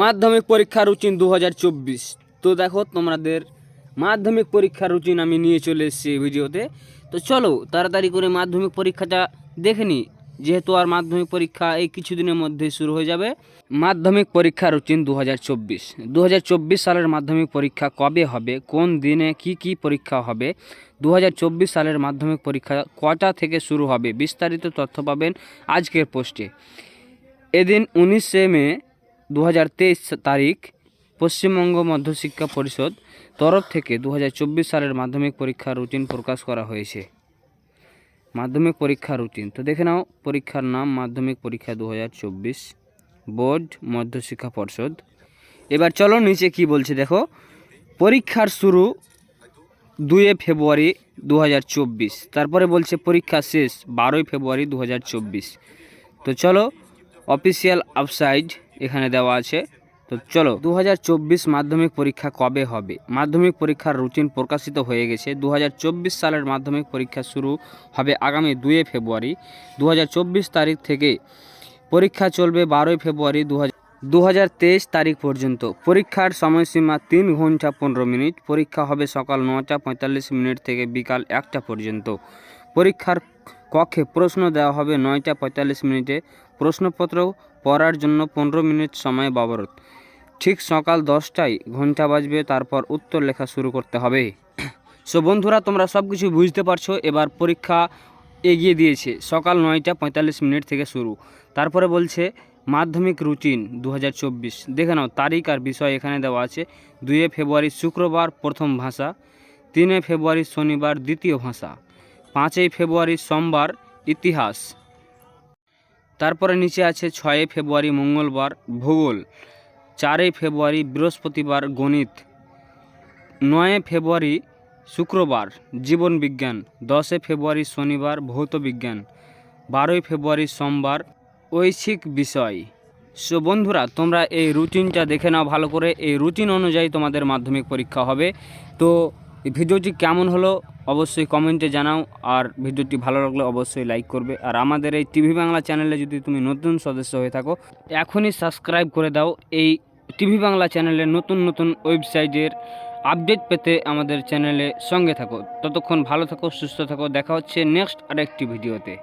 মাধ্যমিক পরীক্ষা রুটিন 2024। তো দেখো তোমাদের মাধ্যমিক পরীক্ষা রুটিন আমি নিয়ে চলে এসেছি এই ভিডিওতে। তো চলো তাড়াতাড়ি করে মাধ্যমিক পরীক্ষাটা দেখে নিই, যেহেতু আর মাধ্যমিক পরীক্ষা এই কিছুদিনের মধ্যে শুরু হয়ে যাবে। মাধ্যমিক পরীক্ষা রুটিন 2024 সালের মাধ্যমিক পরীক্ষা কবে হবে, কোন দিনে কি পরীক্ষা হবে, 2024 সালের মাধ্যমিক পরীক্ষা কটা থেকে শুরু হবে, বিস্তারিত তথ্য পাবেন আজকের পোস্টে। এদিন 19শে মে 2023 তারিখ পশ্চিমবঙ্গ মধ্যশিক্ষা পরিষদ তরফ থেকে 2024 সালের মাধ্যমিক পরীক্ষার রুটিন প্রকাশ করা হয়েছে। মাধ্যমিক পরীক্ষা রুটিন তো দেখে নাও। পরীক্ষার নাম মাধ্যমিক পরীক্ষা 2024, বোর্ড মধ্যশিক্ষা পর্ষদ। এবার চলো নিচে কি বলছে দেখো। পরীক্ষার শুরু 2 ফেব্রুয়ারি 2024, তারপরে বলছে পরীক্ষা শেষ 12 ফেব্রুয়ারি 2024। তো চলো অফিসিয়াল ওয়েবসাইট এখানে দেওয়া আছে। তো চলো 2024 মাধ্যমিক পরীক্ষা কবে হবে। মাধ্যমিক পরীক্ষার রুটিন প্রকাশিত হয়ে গেছে। 2024 সালের মাধ্যমিক পরীক্ষা শুরু হবে আগামী 2 ফেব্রুয়ারি 2024 তারিখ থেকে। পরীক্ষা চলবে 12 ফেব্রুয়ারি 2023 তারিখ পর্যন্ত। পরীক্ষার সময়সীমা 3 ঘন্টা 15 মিনিট। পরীক্ষা হবে সকাল 9টা 45 মিনিট থেকে বিকাল 1টা পর্যন্ত। পরীক্ষার কক্ষে প্রশ্ন দেওয়া হবে 9টা 45 মিনিটে। প্রশ্নপত্র পড়ার জন্য 15 মিনিট সময় ব্যবহৃত। ঠিক সকাল 10টায় ঘন্টা বাজবে, তারপর উত্তর লেখা শুরু করতে হবে। সো বন্ধুরা, তোমরা সব কিছু বুঝতে পারছো। এবার পরীক্ষা এগিয়ে দিয়েছে, সকাল 9টা 45 মিনিট থেকে শুরু। তারপরে বলছে মাধ্যমিক রুটিন 2024। দেখে নাও তারিখ আর বিষয় এখানে দেওয়া আছে। 2 ফেব্রুয়ারি শুক্রবার প্রথম ভাষা, 3 ফেব্রুয়ারি শনিবার দ্বিতীয় ভাষা, 5 ফেব্রুয়ারি সোমবার ইতিহাস। তারপরে নিচে আছে 6 ফেব্রুয়ারি মঙ্গলবার ভূগোল, 4 ফেব্রুয়ারি বৃহস্পতিবার গণিত, 9 ফেব্রুয়ারি শুক্রবার জীবন বিজ্ঞান, 10 ফেব্রুয়ারি শনিবার ভৌত বিজ্ঞান, 12 ফেব্রুয়ারি সোমবার ঐচ্ছিক বিষয়। সো বন্ধুরা, তোমরা এই রুটিনটা দেখে নাও ভালো করে। এই রুটিন অনুযায়ী তোমাদের মাধ্যমিক পরীক্ষা হবে। তো ভিডিওটি কেমন হলো অবশ্যই কমেন্টে জানাও, আর ভিডিওটি ভালো লাগলে অবশ্যই লাইক করবে। আর আমাদের এই টিভি বাংলা চ্যানেলে যদি তুমি নতুন সদস্য হয়ে থাকো, এখনই সাবস্ক্রাইব করে দাও। এই টিভি বাংলা চ্যানেলে নতুন নতুন ওয়েবসাইটের আপডেট পেতে আমাদের চ্যানেলে সঙ্গে থাকো। ততক্ষণ ভালো থাকো, সুস্থ থাকো। দেখা হচ্ছে নেক্সট আরেকটি ভিডিওতে।